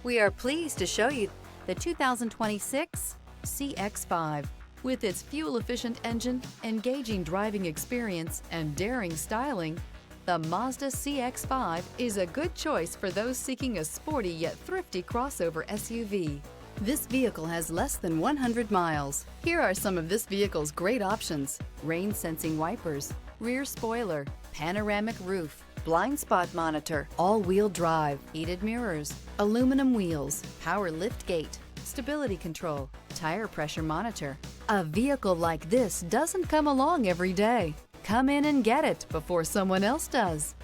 We are pleased to show you the 2026 CX-5. With its fuel-efficient engine, engaging driving experience, and daring styling, the Mazda CX-5 is a good choice for those seeking a sporty yet thrifty crossover SUV. This vehicle has less than 100 miles. Here are some of this vehicle's great options: rain-sensing wipers, rear spoiler, panoramic roof, blind spot monitor, all-wheel drive, heated mirrors, aluminum wheels, power liftgate, stability control, tire pressure monitor. A vehicle like this doesn't come along every day. Come in and get it before someone else does.